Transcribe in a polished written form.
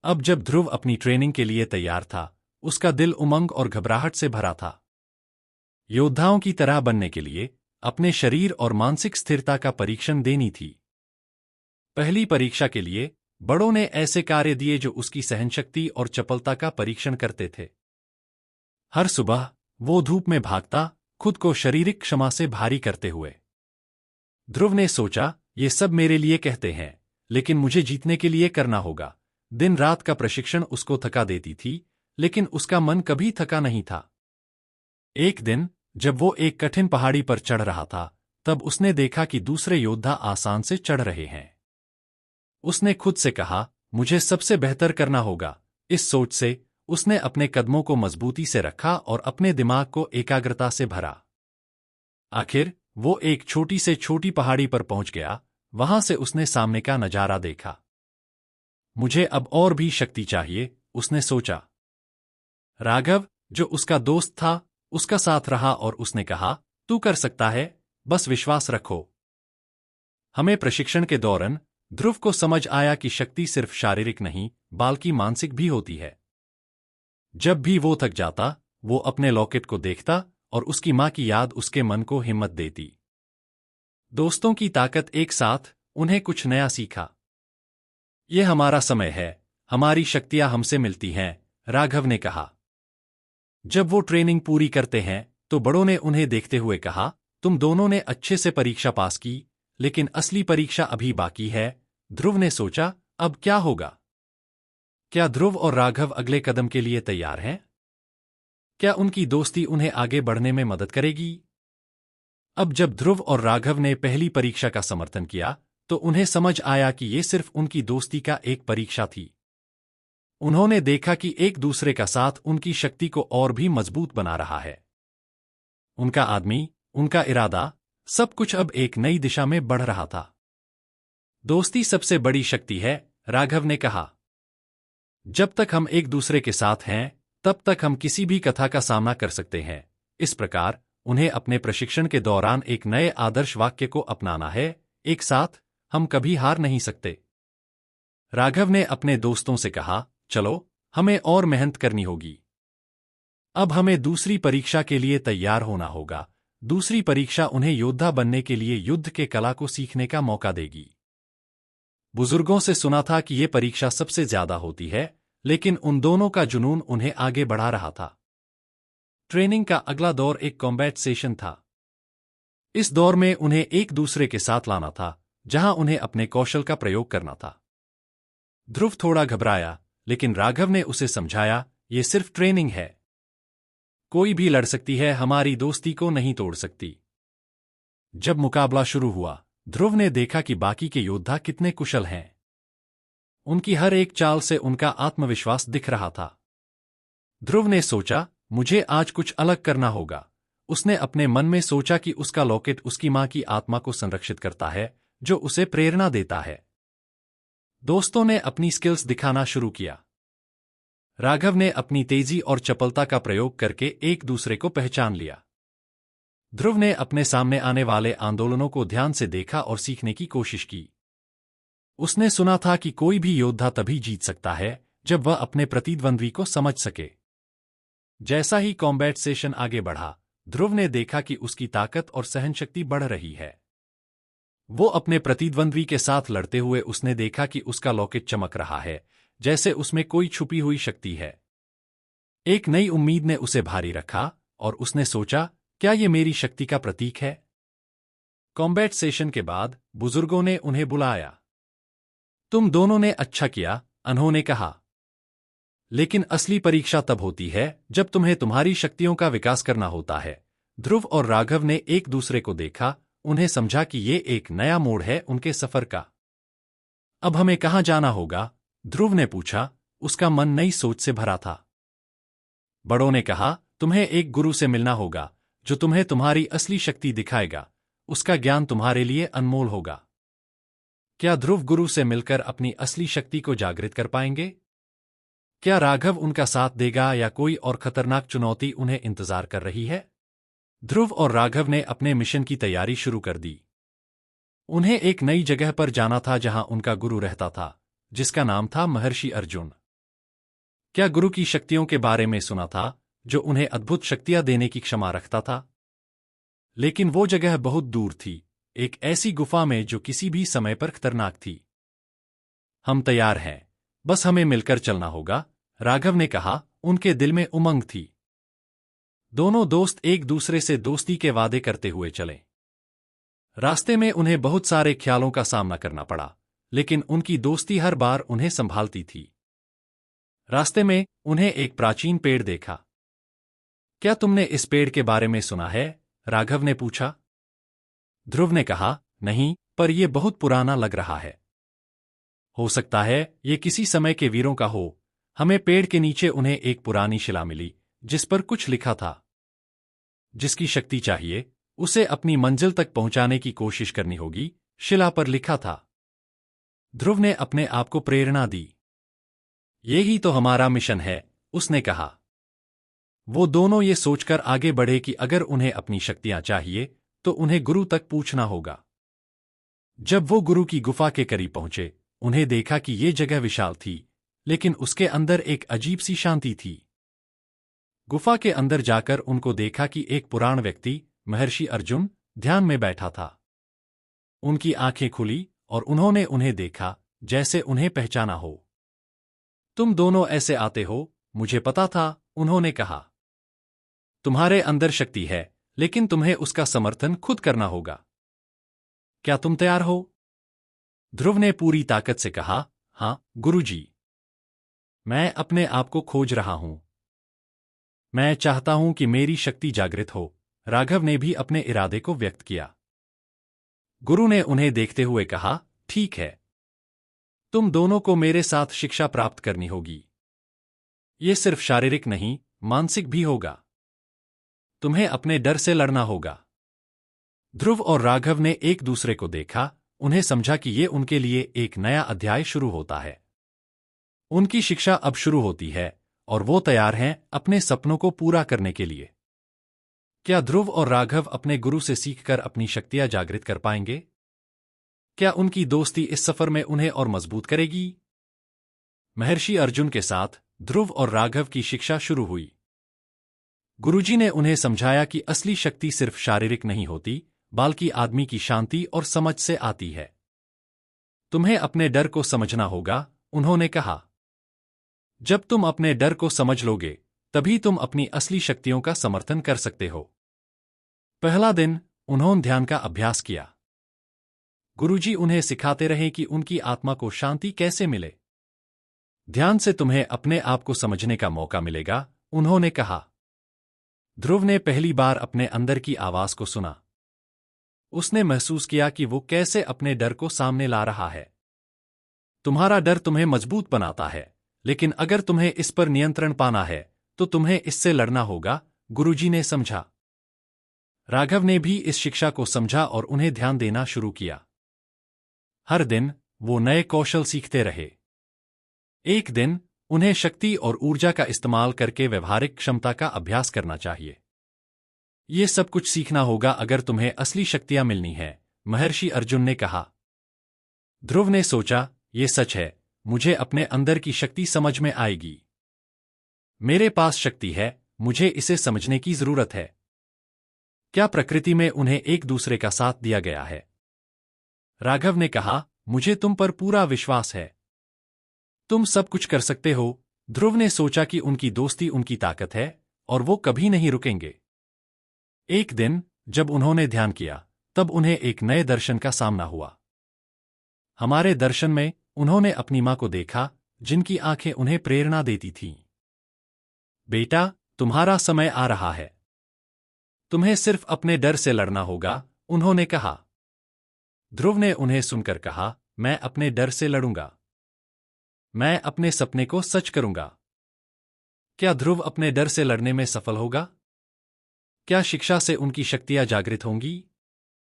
अब जब ध्रुव अपनी ट्रेनिंग के लिए तैयार था, उसका दिल उमंग और घबराहट से भरा था। योद्धाओं की तरह बनने के लिए अपने शरीर और मानसिक स्थिरता का परीक्षण देनी थी। पहली परीक्षा के लिए बड़ों ने ऐसे कार्य दिए जो उसकी सहनशक्ति और चपलता का परीक्षण करते थे। हर सुबह वो धूप में भागता, खुद को शारीरिक क्षमा से भारी करते हुए। ध्रुव ने सोचा, ये सब मेरे लिए कहते हैं, लेकिन मुझे जीतने के लिए करना होगा। दिन रात का प्रशिक्षण उसको थका देती थी, लेकिन उसका मन कभी थका नहीं था। एक दिन जब वो एक कठिन पहाड़ी पर चढ़ रहा था, तब उसने देखा कि दूसरे योद्धा आसान से चढ़ रहे हैं। उसने खुद से कहा, मुझे सबसे बेहतर करना होगा। इस सोच से उसने अपने कदमों को मजबूती से रखा और अपने दिमाग को एकाग्रता से भरा। आखिर वो एक छोटी से छोटी पहाड़ी पर पहुंच गया। वहां से उसने सामने का नजारा देखा। मुझे अब और भी शक्ति चाहिए, उसने सोचा। राघव, जो उसका दोस्त था, उसका साथ रहा और उसने कहा, तू कर सकता है, बस विश्वास रखो। हमें प्रशिक्षण के दौरान ध्रुव को समझ आया कि शक्ति सिर्फ शारीरिक नहीं, बल्कि मानसिक भी होती है। जब भी वो थक जाता, वो अपने लॉकेट को देखता और उसकी मां की याद उसके मन को हिम्मत देती। दोस्तों की ताकत एक साथ उन्हें कुछ नया सीखा। ये हमारा समय है, हमारी शक्तियां हमसे मिलती हैं, राघव ने कहा। जब वो ट्रेनिंग पूरी करते हैं तो बड़ों ने उन्हें देखते हुए कहा, तुम दोनों ने अच्छे से परीक्षा पास की, लेकिन असली परीक्षा अभी बाकी है। ध्रुव ने सोचा, अब क्या होगा? क्या ध्रुव और राघव अगले कदम के लिए तैयार हैं? क्या उनकी दोस्ती उन्हें आगे बढ़ने में मदद करेगी? अब जब ध्रुव और राघव ने पहली परीक्षा का समर्थन किया, तो उन्हें समझ आया कि ये सिर्फ उनकी दोस्ती का एक परीक्षा थी। उन्होंने देखा कि एक दूसरे का साथ उनकी शक्ति को और भी मजबूत बना रहा है। उनका आदमी, उनका इरादा, सब कुछ अब एक नई दिशा में बढ़ रहा था। दोस्ती सबसे बड़ी शक्ति है, राघव ने कहा। जब तक हम एक दूसरे के साथ हैं, तब तक हम किसी भी कथा का सामना कर सकते हैं। इस प्रकार उन्हें अपने प्रशिक्षण के दौरान एक नए आदर्श वाक्य को अपनाना है, एक साथ हम कभी हार नहीं सकते। राघव ने अपने दोस्तों से कहा, चलो, हमें और मेहनत करनी होगी। अब हमें दूसरी परीक्षा के लिए तैयार होना होगा। दूसरी परीक्षा उन्हें योद्धा बनने के लिए युद्ध के कला को सीखने का मौका देगी। बुजुर्गों से सुना था कि ये परीक्षा सबसे ज्यादा होती है, लेकिन उन दोनों का जुनून उन्हें आगे बढ़ा रहा था। ट्रेनिंग का अगला दौर एक कॉम्बैट सेशन था। इस दौर में उन्हें एक दूसरे के साथ लाना था, जहां उन्हें अपने कौशल का प्रयोग करना था। ध्रुव थोड़ा घबराया, लेकिन राघव ने उसे समझाया, ये सिर्फ ट्रेनिंग है। कोई भी लड़ सकती है, हमारी दोस्ती को नहीं तोड़ सकती। जब मुकाबला शुरू हुआ, ध्रुव ने देखा कि बाकी के योद्धा कितने कुशल हैं। उनकी हर एक चाल से उनका आत्मविश्वास दिख रहा था। ध्रुव ने सोचा, मुझे आज कुछ अलग करना होगा। उसने अपने मन में सोचा कि उसका लॉकेट उसकी मां की आत्मा को संरक्षित करता है, जो उसे प्रेरणा देता है। दोस्तों ने अपनी स्किल्स दिखाना शुरू किया। राघव ने अपनी तेजी और चपलता का प्रयोग करके एक दूसरे को पहचान लिया। ध्रुव ने अपने सामने आने वाले आंदोलनों को ध्यान से देखा और सीखने की कोशिश की। उसने सुना था कि कोई भी योद्धा तभी जीत सकता है जब वह अपने प्रतिद्वंद्वी को समझ सके। जैसा ही कॉम्बैट सेशन आगे बढ़ा, ध्रुव ने देखा कि उसकी ताकत और सहनशक्ति बढ़ रही है। वो अपने प्रतिद्वंद्वी के साथ लड़ते हुए उसने देखा कि उसका लॉकेट चमक रहा है, जैसे उसमें कोई छुपी हुई शक्ति है। एक नई उम्मीद ने उसे भारी रखा और उसने सोचा, क्या ये मेरी शक्ति का प्रतीक है? कॉम्बैट सेशन के बाद बुजुर्गों ने उन्हें बुलाया। तुम दोनों ने अच्छा किया, उन्होंने कहा। लेकिन असली परीक्षा तब होती है जब तुम्हें तुम्हारी शक्तियों का विकास करना होता है। ध्रुव और राघव ने एक दूसरे को देखा, उन्हें समझा कि ये एक नया मोड़ है उनके सफर का। अब हमें कहाँ जाना होगा? ध्रुव ने पूछा, उसका मन नई सोच से भरा था। बड़ों ने कहा, तुम्हें एक गुरु से मिलना होगा, जो तुम्हें तुम्हारी असली शक्ति दिखाएगा। उसका ज्ञान तुम्हारे लिए अनमोल होगा। क्या ध्रुव गुरु से मिलकर अपनी असली शक्ति को जागृत कर पाएंगे? क्या राघव उनका साथ देगा या कोई और खतरनाक चुनौती उन्हें इंतजार कर रही है? ध्रुव और राघव ने अपने मिशन की तैयारी शुरू कर दी। उन्हें एक नई जगह पर जाना था जहां उनका गुरु रहता था, जिसका नाम था महर्षि अर्जुन। क्या गुरु की शक्तियों के बारे में सुना था, जो उन्हें अद्भुत शक्तियां देने की क्षमा रखता था? लेकिन वो जगह बहुत दूर थी, एक ऐसी गुफा में जो किसी भी समय पर खतरनाक थी। हम तैयार हैं, बस हमें मिलकर चलना होगा, राघव ने कहा। उनके दिल में उमंग थी। दोनों दोस्त एक दूसरे से दोस्ती के वादे करते हुए चले। रास्ते में उन्हें बहुत सारे ख्यालों का सामना करना पड़ा, लेकिन उनकी दोस्ती हर बार उन्हें संभालती थी। रास्ते में उन्हें एक प्राचीन पेड़ देखा। क्या तुमने इस पेड़ के बारे में सुना है? राघव ने पूछा। ध्रुव ने कहा, नहीं, पर यह बहुत पुराना लग रहा है। हो सकता है ये किसी समय के वीरों का हो। हमें पेड़ के नीचे उन्हें एक पुरानी शिला मिली, जिस पर कुछ लिखा था। जिसकी शक्ति चाहिए, उसे अपनी मंजिल तक पहुंचाने की कोशिश करनी होगी, शिला पर लिखा था। ध्रुव ने अपने आप को प्रेरणा दी। यही तो हमारा मिशन है, उसने कहा। वो दोनों ये सोचकर आगे बढ़े कि अगर उन्हें अपनी शक्तियां चाहिए, तो उन्हें गुरु तक पूछना होगा। जब वो गुरु की गुफा के करीब पहुंचे, उन्हें देखा कि ये जगह विशाल थी, लेकिन उसके अंदर एक अजीब सी शांति थी। गुफा के अंदर जाकर उनको देखा कि एक पुराण व्यक्ति, महर्षि अर्जुन, ध्यान में बैठा था। उनकी आंखें खुली और उन्होंने उन्हें देखा, जैसे उन्हें पहचाना हो। तुम दोनों ऐसे आते हो, मुझे पता था, उन्होंने कहा। तुम्हारे अंदर शक्ति है, लेकिन तुम्हें उसका समर्थन खुद करना होगा। क्या तुम तैयार हो? ध्रुव ने पूरी ताकत से कहा, हाँ, गुरुजी। मैं अपने आप को खोज रहा हूं। मैं चाहता हूं कि मेरी शक्ति जागृत हो। राघव ने भी अपने इरादे को व्यक्त किया। गुरु ने उन्हें देखते हुए कहा, ठीक है। तुम दोनों को मेरे साथ शिक्षा प्राप्त करनी होगी। ये सिर्फ शारीरिक नहीं, मानसिक भी होगा। तुम्हें अपने डर से लड़ना होगा। ध्रुव और राघव ने एक दूसरे को देखा, उन्हें समझा कि ये उनके लिए एक नया अध्याय शुरू होता है। उनकी शिक्षा अब शुरू होती है, और वो तैयार हैं अपने सपनों को पूरा करने के लिए। क्या ध्रुव और राघव अपने गुरु से सीखकर अपनी शक्तियां जागृत कर पाएंगे? क्या उनकी दोस्ती इस सफर में उन्हें और मजबूत करेगी? महर्षि अर्जुन के साथ ध्रुव और राघव की शिक्षा शुरू हुई। गुरुजी ने उन्हें समझाया कि असली शक्ति सिर्फ शारीरिक नहीं होती, बल्कि आदमी की शांति और समझ से आती है। तुम्हें अपने डर को समझना होगा, उन्होंने कहा। जब तुम अपने डर को समझ लोगे, तभी तुम अपनी असली शक्तियों का समर्थन कर सकते हो। पहला दिन उन्होंने ध्यान का अभ्यास किया। गुरुजी उन्हें सिखाते रहे कि उनकी आत्मा को शांति कैसे मिले। ध्यान से तुम्हें अपने आप को समझने का मौका मिलेगा, उन्होंने कहा। ध्रुव ने पहली बार अपने अंदर की आवाज को सुना। उसने महसूस किया कि वो कैसे अपने डर को सामने ला रहा है। तुम्हारा डर तुम्हें मजबूत बनाता है, लेकिन अगर तुम्हें इस पर नियंत्रण पाना है, तो तुम्हें इससे लड़ना होगा, गुरुजी ने समझा। राघव ने भी इस शिक्षा को समझा और उन्हें ध्यान देना शुरू किया। हर दिन वो नए कौशल सीखते रहे। एक दिन उन्हें शक्ति और ऊर्जा का इस्तेमाल करके व्यवहारिक क्षमता का अभ्यास करना चाहिए। ये सब कुछ सीखना होगा अगर तुम्हें असली शक्तियां मिलनी है, महर्षि अर्जुन ने कहा। ध्रुव ने सोचा, ये सच है, मुझे अपने अंदर की शक्ति समझ में आएगी। मेरे पास शक्ति है, मुझे इसे समझने की जरूरत है। क्या प्रकृति में उन्हें एक दूसरे का साथ दिया गया है? राघव ने कहा, मुझे तुम पर पूरा विश्वास है। तुम सब कुछ कर सकते हो। ध्रुव ने सोचा कि उनकी दोस्ती उनकी ताकत है, और वो कभी नहीं रुकेंगे। एक दिन जब उन्होंने ध्यान किया, तब उन्हें एक नए दर्शन का सामना हुआ। हमारे दर्शन में उन्होंने अपनी मां को देखा, जिनकी आंखें उन्हें प्रेरणा देती थीं। बेटा, तुम्हारा समय आ रहा है। तुम्हें सिर्फ अपने डर से लड़ना होगा, उन्होंने कहा। ध्रुव ने उन्हें सुनकर कहा, मैं अपने डर से लड़ूंगा। मैं अपने सपने को सच करूंगा। क्या ध्रुव अपने डर से लड़ने में सफल होगा? क्या शिक्षा से उनकी शक्तियां जागृत होंगी?